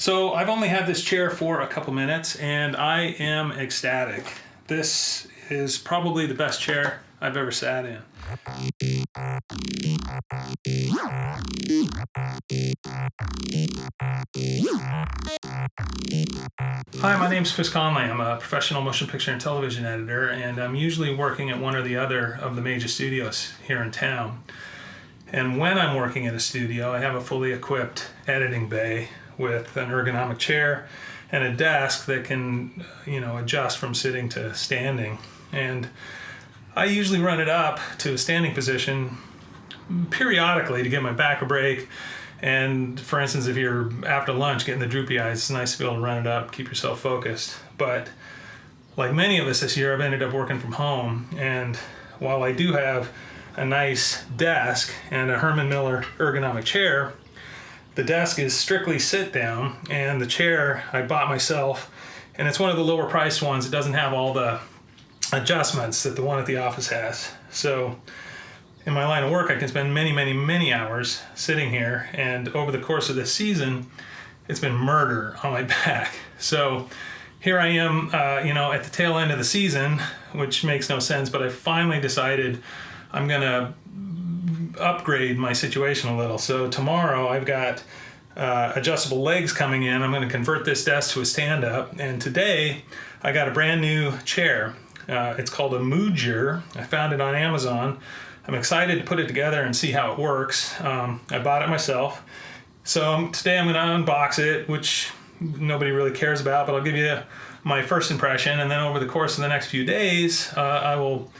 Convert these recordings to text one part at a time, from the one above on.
So I've only had this chair for a couple minutes and I am ecstatic. This is probably the best chair I've ever sat in. Hi, my name's Chris Conley. I'm a professional motion picture and television editor, and I'm usually working at one or the other of the major studios here in town. And when I'm working at a studio, I have a fully equipped editing bay with an ergonomic chair and a desk that can, adjust from sitting to standing. And I usually run it up to a standing position periodically to give my back a break. And for instance, if you're after lunch getting the droopy eyes, it's nice to be able to run it up, keep yourself focused. But like many of us this year, I've ended up working from home. And while I do have a nice desk and a Herman Miller ergonomic chair, the desk is strictly sit down, and the chair I bought myself, and it's one of the lower priced ones. It doesn't have all the adjustments that the one at the office has. So in my line of work, I can spend many hours sitting here, and over the course of this season, it's been murder on my back. So here I am, at the tail end of the season, which makes no sense, but I finally decided I'm gonna upgrade my situation a little. So tomorrow I've got adjustable legs coming in. I'm going to convert this desk to a stand-up, and today I got a brand new chair. It's called a Moojir. I found it on Amazon. I'm excited to put it together and see how it works. I bought it myself. So today I'm going to unbox it, which nobody really cares about, but I'll give you my first impression, and then over the course of the next few days I will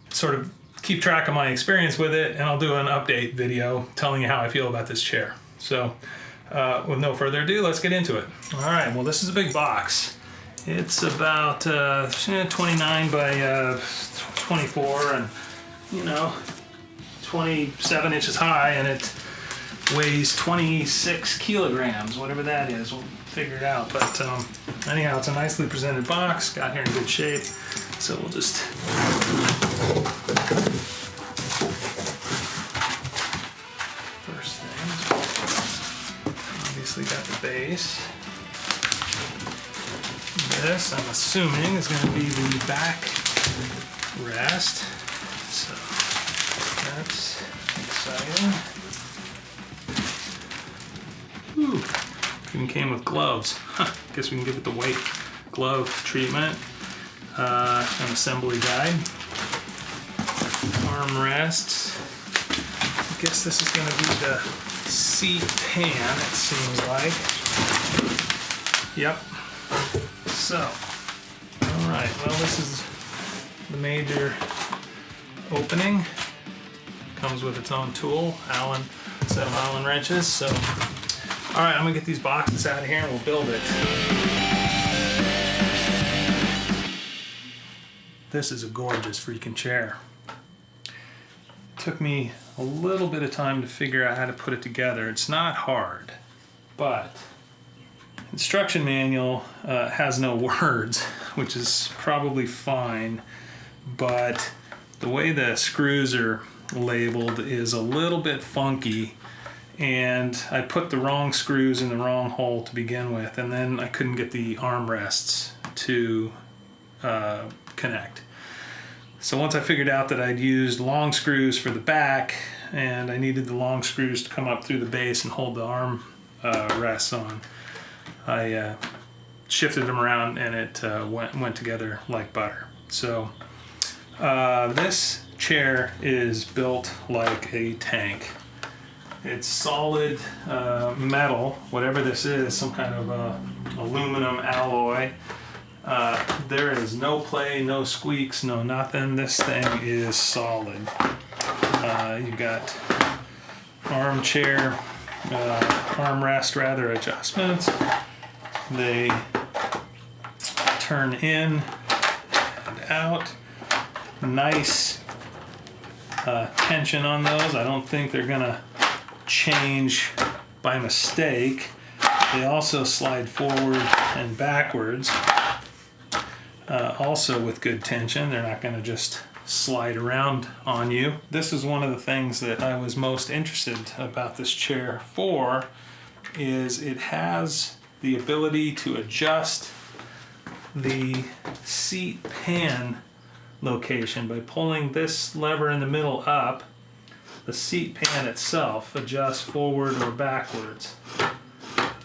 sort of keep track of my experience with it, and I'll do an update video telling you how I feel about this chair. So with no further ado, let's get into it. All right, well, this is a big box. It's about 29 by 24 and 27 inches high, and it weighs 26 kilograms, whatever that is. We'll figure it out. But anyhow, it's a nicely presented box, got here in good shape. So we'll just first thing, obviously got the base. This, I'm assuming, is going to be the back rest. So that's exciting. Ooh, even came with gloves. Huh, guess we can give it the white glove treatment. An assembly guide. Arm rests. I guess this is going to be the seat pan, it seems like. Yep. So, alright, well, this is the major opening. Comes with its own tool, set of Allen wrenches. So, alright, I'm going to get these boxes out of here and we'll build it. This is a gorgeous freaking chair. It took me a little bit of time to figure out how to put it together. It's not hard, but instruction manual has no words, which is probably fine, but the way the screws are labeled is a little bit funky, and I put the wrong screws in the wrong hole to begin with, and then I couldn't get the armrests to connect. So once I figured out that I'd used long screws for the back, and I needed the long screws to come up through the base and hold the arm rests on, I shifted them around, and it went together like butter. So this chair is built like a tank. It's solid metal, whatever this is, some kind of aluminum alloy. There is no play, no squeaks, no nothing. This thing is solid. You've got armrest adjustments. They turn in and out. Nice tension on those. I don't think they're gonna change by mistake. They also slide forward and backwards, also with good tension. They're not gonna just slide around on you. This is one of the things that I was most interested about this chair for, is it has the ability to adjust the seat pan location by pulling this lever in the middle up. The seat pan itself adjusts forward or backwards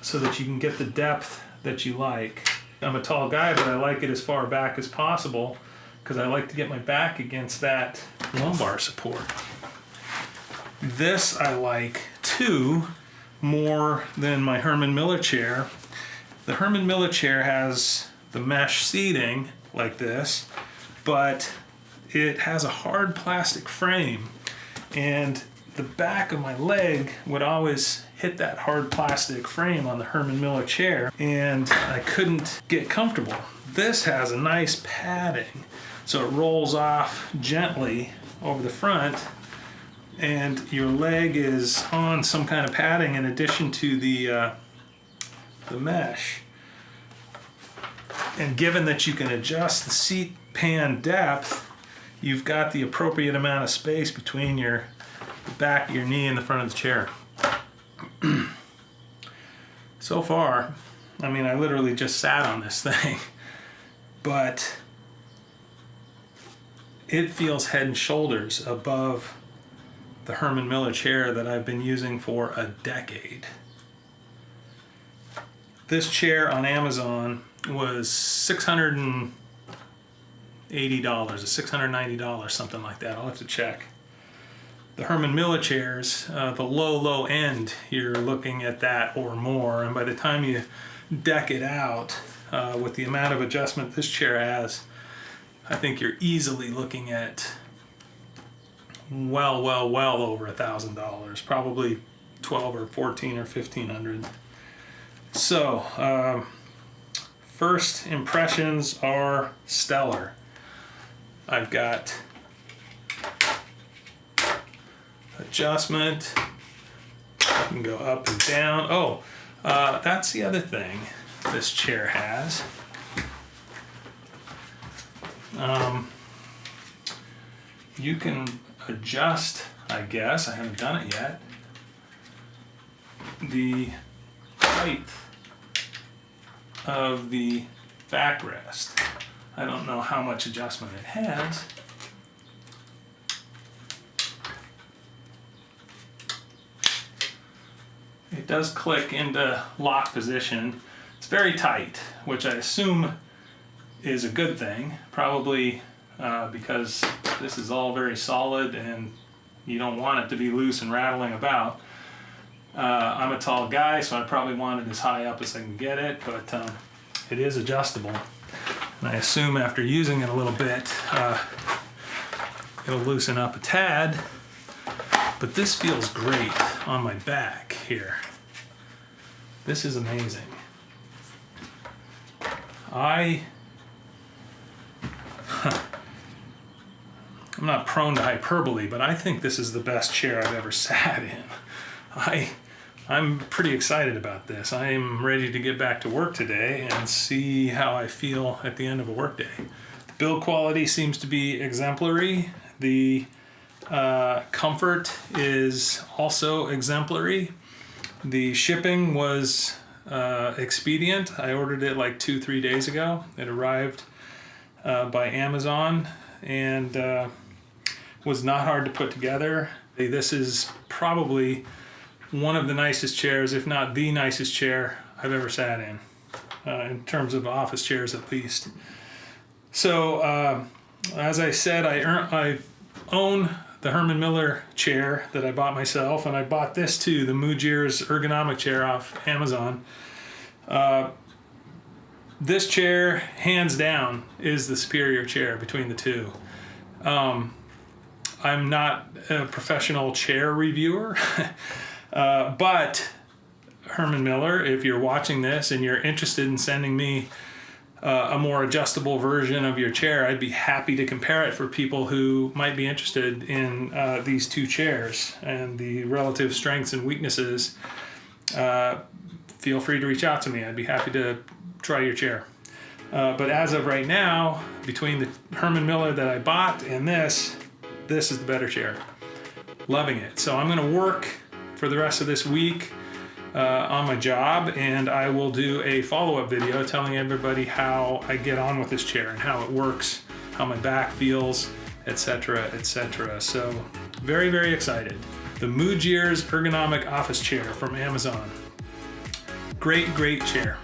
so that you can get the depth that you like. I'm a tall guy, but I like it as far back as possible because I like to get my back against that lumbar support. This I like too, more than my Herman Miller chair. The Herman Miller chair has the mesh seating like this, but it has a hard plastic frame, and the back of my leg would always hit that hard plastic frame on the Herman Miller chair, and I couldn't get comfortable. This has a nice padding, so it rolls off gently over the front, and your leg is on some kind of padding in addition to the mesh. And given that you can adjust the seat pan depth, you've got the appropriate amount of space between the back of your knee and the front of the chair. So far, I mean, I literally just sat on this thing, but it feels head and shoulders above the Herman Miller chair that I've been using for a decade. This chair on Amazon was $680 or $690, something like that. I'll have to check. The Herman Miller chairs, the low end, you're looking at that or more, and by the time you deck it out with the amount of adjustment this chair has, I think you're easily looking at well over $1,000, probably 12 or 14 or 1,500. So, first impressions are stellar. I've got adjustment. I can go up and down. Oh, that's the other thing this chair has. You can adjust, I guess, I haven't done it yet, the height of the backrest. I don't know how much adjustment it has. It does click into lock position. It's very tight, which I assume is a good thing, probably because this is all very solid and you don't want it to be loose and rattling about. I'm a tall guy, so I probably want it as high up as I can get it, but it is adjustable. And I assume after using it a little bit, it'll loosen up a tad, but this feels great on my back here. This is amazing. I'm not prone to hyperbole, but I think this is the best chair I've ever sat in. I'm pretty excited about this. I am ready to get back to work today and see how I feel at the end of a workday. The build quality seems to be exemplary. The comfort is also exemplary. The shipping was expedient. I ordered it like 2-3 days ago. It arrived by Amazon and was not hard to put together. This is probably one of the nicest chairs, if not the nicest chair I've ever sat in terms of office chairs at least. So as I said, I own the Herman Miller chair that I bought myself, and I bought this too, the Moojirs Ergonomic chair off Amazon. This chair, hands down, is the superior chair between the two. I'm not a professional chair reviewer, but Herman Miller, if you're watching this and you're interested in sending me a more adjustable version of your chair, I'd be happy to compare it for people who might be interested in these two chairs and the relative strengths and weaknesses. Feel free to reach out to me. I'd be happy to try your chair. But as of right now, between the Herman Miller that I bought and this is the better chair. Loving it. So I'm going to work for the rest of this week on my job, and I will do a follow-up video telling everybody how I get on with this chair and how it works, how my back feels, etc., etc. So very, very excited. The Moojirs Ergonomic Office Chair from Amazon. Great, great chair.